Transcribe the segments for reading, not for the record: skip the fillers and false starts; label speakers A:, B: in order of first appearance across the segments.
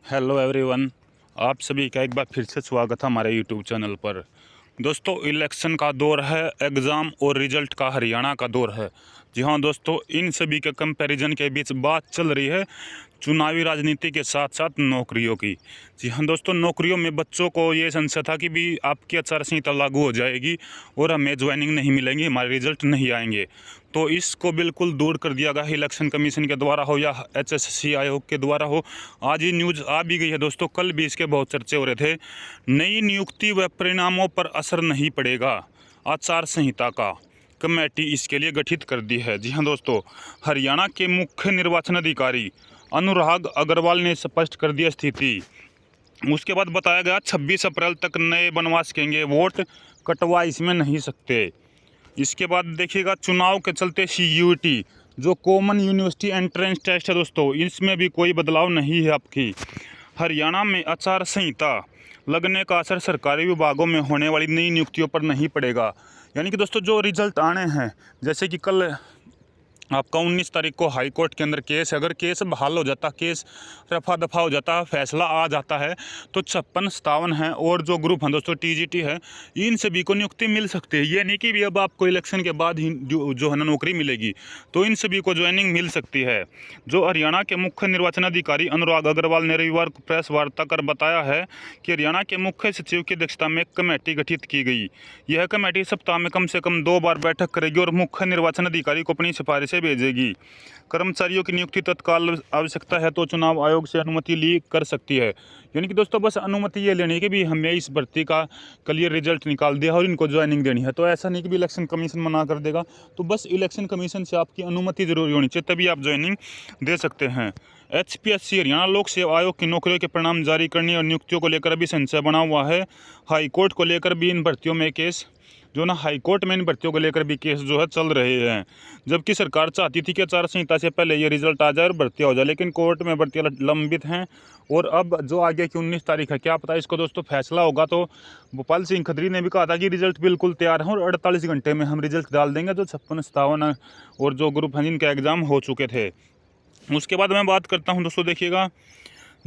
A: Hello everyone, आप सभी का एक बार फिर से स्वागत है हमारे यूट्यूब चैनल पर। दोस्तों, इलेक्शन का दौर है, एग्ज़ाम और रिज़ल्ट का हरियाणा का दौर है। जी हाँ दोस्तों, इन सभी के कंपैरिजन के बीच बात चल रही है चुनावी राजनीति के साथ साथ नौकरियों की। जी हाँ दोस्तों, नौकरियों में बच्चों को ये संशय था कि भी आपकी आचार संहिता लागू हो जाएगी और हमें ज्वाइनिंग नहीं मिलेंगी, हमारे रिजल्ट नहीं आएंगे। तो इसको बिल्कुल दूर कर दिया गया, इलेक्शन कमीशन के द्वारा हो या HSC आयोग के द्वारा हो। आज ही न्यूज़ आ भी गई है दोस्तों, कल भी इसके बहुत चर्चे हो रहे थे। नई नियुक्ति व परिणामों पर असर नहीं पड़ेगा, आचार संहिता का कमेटी इसके लिए गठित कर दी है। जी हाँ दोस्तों, हरियाणा के मुख्य निर्वाचन अधिकारी अनुराग अग्रवाल ने स्पष्ट कर दिया स्थिति। उसके बाद बताया गया 26 अप्रैल तक नए बनवा सकेंगे, वोट कटवा इसमें नहीं सकते। इसके बाद देखिएगा, चुनाव के चलते CUET जो कॉमन यूनिवर्सिटी एंट्रेंस टेस्ट है दोस्तों, इसमें भी कोई बदलाव नहीं है आपकी। हरियाणा में आचार संहिता लगने का असर सरकारी विभागों में होने वाली नई नियुक्तियों पर नहीं पड़ेगा। यानी कि दोस्तों, जो रिजल्ट आने हैं, जैसे कि कल आपका 19 तारीख को हाई कोर्ट के अंदर केस है, अगर केस बहाल हो जाता, केस रफा दफा हो जाता, फैसला आ जाता है, तो 56 57 है और जो ग्रुप हैं दोस्तों TGT है, इन सभी को नियुक्ति मिल सकती है। ये नहीं कि भी अब आपको इलेक्शन के बाद ही जो है ना नौकरी मिलेगी, तो इन सभी को ज्वाइनिंग मिल सकती है। जो हरियाणा के मुख्य निर्वाचन अधिकारी अनुराग अग्रवाल ने रविवार को प्रेस वार्ता कर बताया है कि हरियाणा के मुख्य सचिव की अध्यक्षता में कमेटी गठित की गई। यह कमेटी सप्ताह में कम से कम 2 बार बैठक करेगी और मुख्य निर्वाचन अधिकारी को अपनी सिफारिशें भेजेगी। कर्मचारियों की नियुक्ति तत्काल आवश्यकता है तो चुनाव आयोग से अनुमति ली कर सकती है। यानी कि दोस्तों, बस अनुमति ये लेनी है कि भी हमें इस भर्ती का क्लियर रिजल्ट निकाल दिया और इनको ज्वाइनिंग देनी है। तो ऐसा नहीं कि भी इलेक्शन कमीशन मना कर देगा, तो बस इलेक्शन कमीशन से आपकी अनुमति जरूरी होनी चाहिए, तभी आप ज्वाइनिंग दे सकते हैं। HPSC हरियाणा लोक सेवा आयोग की नौकरियों के परिणाम जारी करने और नियुक्तियों को लेकर अभी संशय बना हुआ है। हाईकोर्ट को लेकर भी इन भर्तियों में केस जो ना हाईकोर्ट में इन भर्तियों को लेकर भी केस जो है चल रहे हैं। जबकि सरकार चाहती थी कि आचार संहिता से पहले ये रिजल्ट आ जाए और भर्तियाँ हो जाए, लेकिन कोर्ट में भर्तियाँ लंबित हैं। और अब जो आगे की 19 तारीख है, क्या पता इसको दोस्तों फैसला होगा। तो भोपाल सिंह खत्री ने भी कहा था कि रिजल्ट बिल्कुल तैयार है और 48 घंटे में हम रिजल्ट डाल देंगे, जो 56 57 और जो ग्रुप हैं जिनके एग्जाम हो चुके थे। उसके बाद मैं बात करता हूँ दोस्तों, देखिएगा,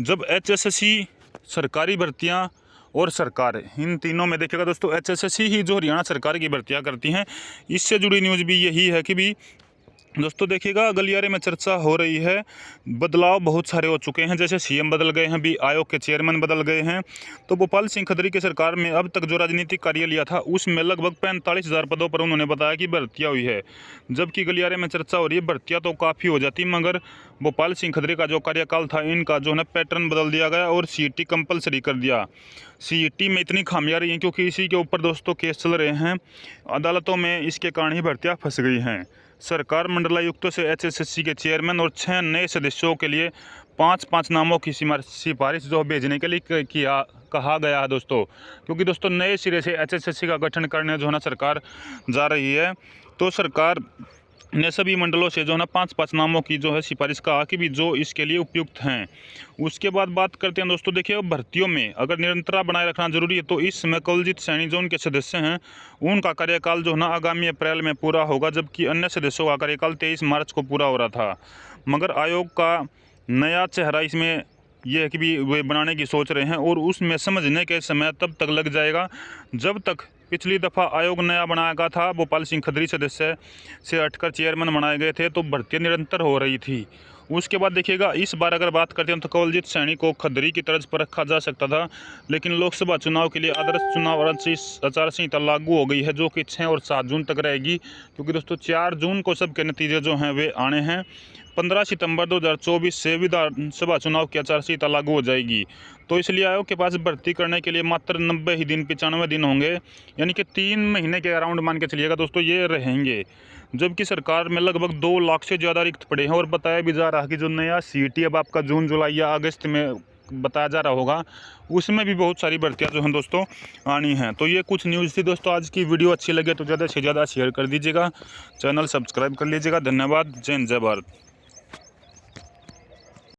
A: जब HSC सरकारी भर्तियाँ और सरकार, इन तीनों में देखिएगा दोस्तों, HSC ही जो हरियाणा सरकार की भर्तियां करती हैं। इससे जुड़ी न्यूज़ भी यही है कि भी दोस्तों देखिएगा, गलियारे में चर्चा हो रही है, बदलाव बहुत सारे हो चुके हैं। जैसे CM बदल गए हैं, भी आयोग के चेयरमैन बदल गए हैं। तो भोपाल सिंह खत्री की सरकार में अब तक जो राजनीतिक कार्य लिया था, उसमें लगभग 45,000 पदों पर उन्होंने बताया कि भर्तियाँ हुई है। जबकि गलियारे में चर्चा हो रही है भर्तियाँ तो काफ़ी हो जाती, मगर भोपाल सिंह खत्री का जो कार्यकाल था, इनका जो है पैटर्न बदल दिया गया और CET कंपलसरी कर दिया। CET में इतनी खामियां रही हैं क्योंकि इसी के ऊपर दोस्तों केस चल रहे हैं अदालतों में, इसके कारण ही भर्तियाँ फंस गई हैं। सरकार मंडलायुक्तों से HSC के चेयरमैन और 6 नए सदस्यों के लिए 5-5 नामों की सिफारिश जो भेजने के लिए कहा गया है दोस्तों। क्योंकि दोस्तों नए सिरे से HSC का गठन करने जो है ना सरकार जा रही है, तो सरकार ने सभी मंडलों से जो है ना 5-5 नामों की जो है सिफारिश कहा कि भी जो इसके लिए उपयुक्त हैं। उसके बाद बात करते हैं दोस्तों, देखिए, भर्तियों में अगर निरंतरता बनाए रखना जरूरी है, तो इस समय कवलजीत सैनी जो उनके सदस्य हैं, उनका कार्यकाल जो है ना आगामी अप्रैल में पूरा होगा, जबकि अन्य सदस्यों का कार्यकाल 23 मार्च को पूरा हो रहा था। मगर आयोग का नया चेहरा इसमें यह है कि भी वे बनाने की सोच रहे हैं और उसमें समझने के समय तब तक लग जाएगा जब तक पिछली दफ़ा आयोग नया बनाया गया था, भोपाल सिंह खत्री सदस्य से हटकर चेयरमैन बनाए गए थे, तो भर्तियाँ निरंतर हो रही थी। उसके बाद देखिएगा, इस बार अगर बात करते हैं तो कवलजीत सैनी को खत्री की तर्ज पर रखा जा सकता था, लेकिन लोकसभा चुनाव के लिए आदर्श चुनाव आचार संहिता लागू हो गई है, जो कि 6 और 7 जून तक रहेगी। क्योंकि दोस्तों 4 जून को सबके नतीजे जो हैं वे आने हैं। 15 सितंबर 2024 से विधानसभा चुनाव की आचार संहिता लागू हो जाएगी। तो इसलिए आयोग के पास भर्ती करने के लिए मात्र 90 ही दिन, 95 दिन होंगे, यानी कि 3 महीने के अराउंड मान के चलिएगा दोस्तों ये रहेंगे। जबकि सरकार में लगभग 2 लाख से ज़्यादा रिक्त पड़े हैं और बताया भी जा रहा है कि जो नया CET अब आपका जून जुलाई या अगस्त में बताया जा रहा होगा, उसमें भी बहुत सारी भर्तियाँ जो हैं दोस्तों आनी हैं। तो ये कुछ न्यूज़ थी दोस्तों। आज की वीडियो अच्छी लगे तो ज़्यादा से ज़्यादा शेयर कर दीजिएगा, चैनल सब्सक्राइब कर लीजिएगा। धन्यवाद। जय हिंद, जय भारत।